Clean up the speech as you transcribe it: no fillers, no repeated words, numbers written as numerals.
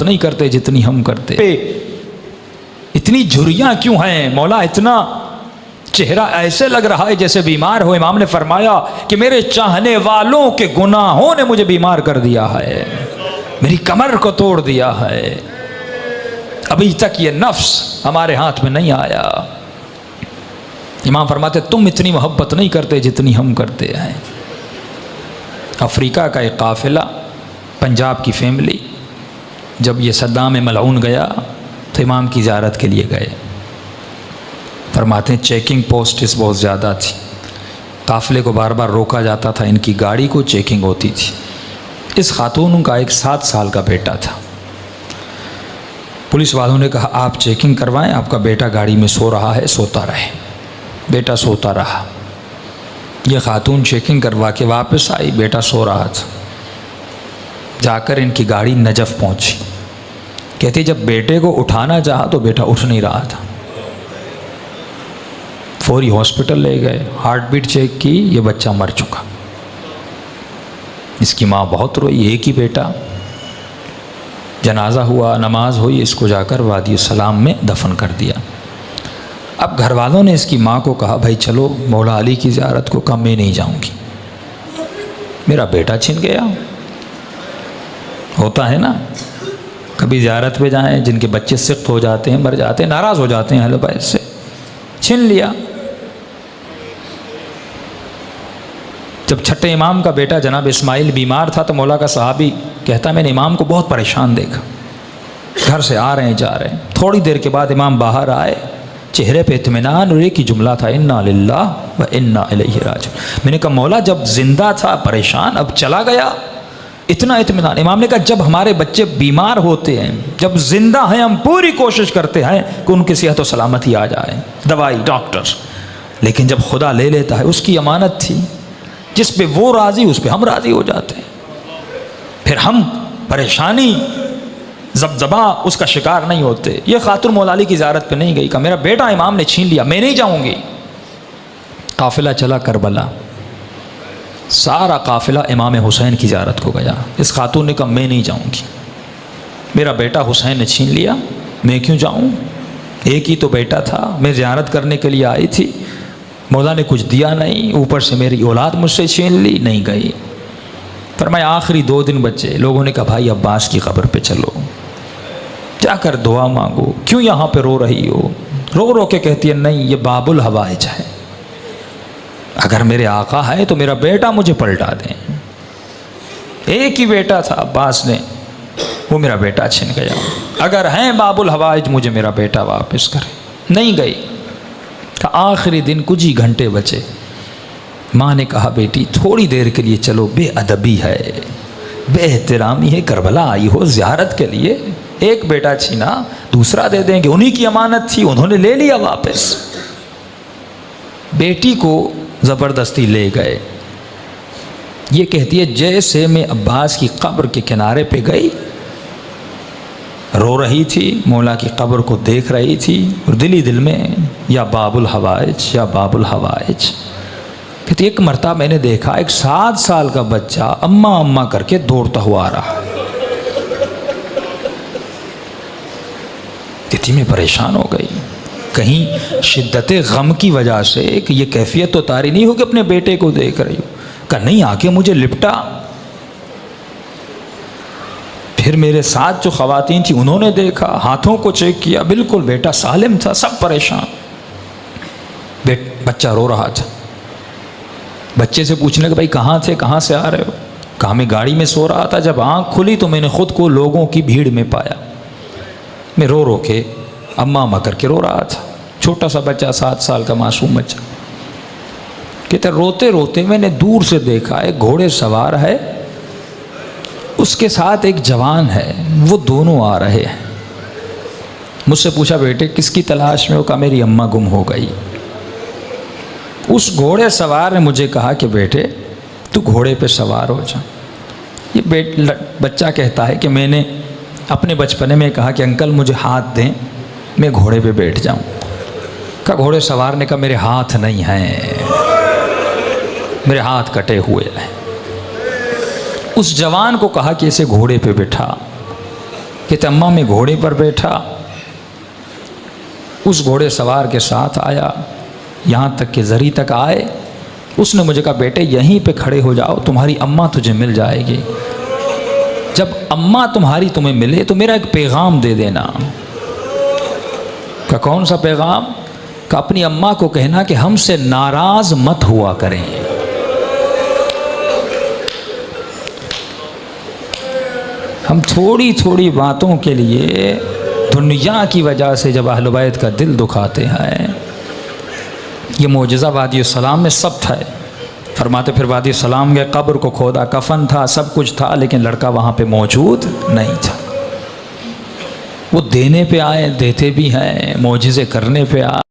نہیں کرتے جتنی ہم کرتے. اتنی جھریاں کیوں ہیں مولا؟ اتنا چہرہ ایسے لگ رہا ہے جیسے بیمار ہو. امام نے فرمایا کہ میرے چاہنے والوں کے گناہوں نے مجھے بیمار کر دیا ہے، میری کمر کو توڑ دیا ہے. ابھی تک یہ نفس ہمارے ہاتھ میں نہیں آیا. امام فرماتے تم اتنی محبت نہیں کرتے جتنی ہم کرتے ہیں. افریقہ کا ایک قافلہ، پنجاب کی فیملی، جب یہ صدام ملعون گیا تو امام کی زیارت کے لیے گئے. فرماتے ہیں چیکنگ پوسٹس بہت زیادہ تھی، قافلے کو بار بار روکا جاتا تھا، ان کی گاڑی کو چیکنگ ہوتی تھی. اس خاتون کا ایک 7 سال کا بیٹا تھا. پولیس والوں نے کہا آپ چیکنگ کروائیں، آپ کا بیٹا گاڑی میں سو رہا ہے، سوتا رہے. بیٹا سوتا رہا. یہ خاتون چیکنگ کروا کے واپس آئی، بیٹا سو رہا تھا. جا کر ان کی گاڑی نجف پہنچی. کہتے جب بیٹے کو اٹھانا چاہا تو بیٹا اٹھ نہیں رہا تھا. فوری ہاسپٹل لے گئے، ہارٹ بیٹ چیک کی، یہ بچہ مر چکا. اس کی ماں بہت روئی، ایک ہی بیٹا. جنازہ ہوا، نماز ہوئی، اس کو جا کر وادی السلام میں دفن کر دیا. اب گھر والوں نے اس کی ماں کو کہا بھائی چلو مولا علی کی زیارت کو. کہا میں نہیں جاؤں گی، میرا بیٹا چھن گیا. ہوتا ہے نا، کبھی زیارت پہ جائیں، جن کے بچے سخت ہو جاتے ہیں، مر جاتے ہیں، ناراض ہو جاتے ہیں اہل بیت سے. چھن لیا. جب چھٹے امام کا بیٹا جناب اسماعیل بیمار تھا تو مولا کا صحابی کہتا میں نے امام کو بہت پریشان دیکھا، گھر سے آ رہے ہیں جا رہے ہیں. تھوڑی دیر کے بعد امام باہر آئے، چہرے پہ اطمینان، اور ایک ہی جملہ تھا انا للہ و انا الیہ راجعون. میں نے کہا مولا جب زندہ تھا پریشان، اب چلا گیا اتنا اطمینان. امام نے کہا جب ہمارے بچے بیمار ہوتے ہیں، جب زندہ ہیں، ہم پوری کوشش کرتے ہیں کہ ان کی صحت و سلامتی آ جائے، دوائی ڈاکٹر. لیکن جب خدا لے لیتا ہے، اس کی امانت تھی، جس پہ وہ راضی اس پہ ہم راضی ہو جاتے ہیں. پھر ہم پریشانی زبزبا اس کا شکار نہیں ہوتے. یہ خاتون مولا علی کی زیارت پہ نہیں گئی، کہا میرا بیٹا امام نے چھین لیا، میں نہیں جاؤں گی. قافلہ چلا کربلا، سارا قافلہ امام حسین کی زیارت کو گیا. اس خاتون نے کہا میں نہیں جاؤں گی، میرا بیٹا حسین نے چھین لیا، میں کیوں جاؤں؟ ایک ہی تو بیٹا تھا، میں زیارت کرنے کے لیے آئی تھی، مولا نے کچھ دیا نہیں، اوپر سے میری اولاد مجھ سے چھین لی. نہیں گئی. فرمایا آخری 2 دن بچے. لوگوں نے کہا بھائی عباس کی قبر پہ چلو، جا کر دعا مانگو. کیوں یہاں پہ رو رہی ہو؟ رو رو کے کہتی ہے نہیں یہ باب الحوائج ہے، اگر میرے آقا ہے تو میرا بیٹا مجھے پلٹا دیں. ایک ہی بیٹا تھا عباس نے، وہ میرا بیٹا چھن گیا. اگر ہیں باب الحوائج مجھے میرا بیٹا واپس کرے. نہیں گئی. آخری دن کچھ ہی گھنٹے بچے. ماں نے کہا بیٹی تھوڑی دیر کے لیے چلو، بے ادبی ہے، بے احترامی ہے، کربلا آئی ہو زیارت کے لیے، ایک بیٹا چھینا دوسرا دے دیں گے. انہی کی امانت تھی، انہوں نے لے لیا واپس. بیٹی کو زبردستی لے گئے. یہ کہتی ہے جیسے میں عباس کی قبر کے کنارے پہ گئی، رو رہی تھی، مولا کی قبر کو دیکھ رہی تھی، اور دلی دل میں یا باب الحوائج یا باب الحوائج. کہتی ایک مرتبہ میں نے دیکھا ایک 7 سال کا بچہ اماں اماں کر کے دوڑتا ہوا آ رہا. کہتی میں پریشان ہو گئی، کہیں شدت غم کی وجہ سے کہ یہ کیفیت تو طاری نہیں ہو کہ اپنے بیٹے کو دیکھ رہی ہو. کہ نہیں، آ کے مجھے لپٹا. پھر میرے ساتھ جو خواتین تھیں انہوں نے دیکھا، ہاتھوں کو چیک کیا، بالکل بیٹا سالم تھا. سب پریشان. بچہ رو رہا تھا. بچے سے پوچھنے کہ بھائی کہاں تھے، کہاں سے آ رہے ہو؟ کہا میں گاڑی میں سو رہا تھا، جب آنکھ کھلی تو میں نے خود کو لوگوں کی بھیڑ میں پایا. میں رو رو کے اماں اماں کر کے رو رہا تھا. چھوٹا سا بچہ، 7 سال کا معصوم بچہ. کہتے روتے روتے میں نے دور سے دیکھا ایک گھوڑے سوار ہے، اس کے ساتھ ایک جوان ہے، وہ دونوں آ رہے ہیں. مجھ سے پوچھا بیٹے کس کی تلاش میں ہو؟ کہا میری اماں گم ہو گئی. اس گھوڑے سوار نے مجھے کہا کہ بیٹے تو گھوڑے پہ سوار ہو جا. یہ بچہ کہتا ہے کہ میں نے اپنے بچپنے میں کہا کہ انکل مجھے ہاتھ دیں، میں گھوڑے پہ بیٹھ جاؤں. کہا گھوڑے سوار نے کہا میرے ہاتھ نہیں ہیں، میرے ہاتھ کٹے ہوئے ہیں۔ اس جوان کو کہا کہ اسے گھوڑے پہ بٹھا، کہتے اماں میں گھوڑے پر بیٹھا، اس گھوڑے سوار کے ساتھ آیا، یہاں تک کہ زری تک آئے۔ اس نے مجھے کہا بیٹے یہیں پہ کھڑے ہو جاؤ، تمہاری اماں تجھے مل جائے گی، جب اماں تمہاری تمہیں ملے تو میرا ایک پیغام دے دینا۔ کہ کون سا پیغام؟ کہ اپنی اماں کو کہنا کہ ہم سے ناراض مت ہوا کریں۔ ہم تھوڑی تھوڑی باتوں کے لیے دنیا کی وجہ سے جب اہل بیت کا دل دکھاتے ہیں۔ یہ معجزہ وادی السلام میں سب تھا۔ فرماتے پھر وادی السلام گئے، قبر کو کھودا، کفن تھا، سب کچھ تھا، لیکن لڑکا وہاں پہ موجود نہیں تھا۔ وہ دینے پہ آئے، دیتے بھی ہیں، معجزے کرنے پہ آئے۔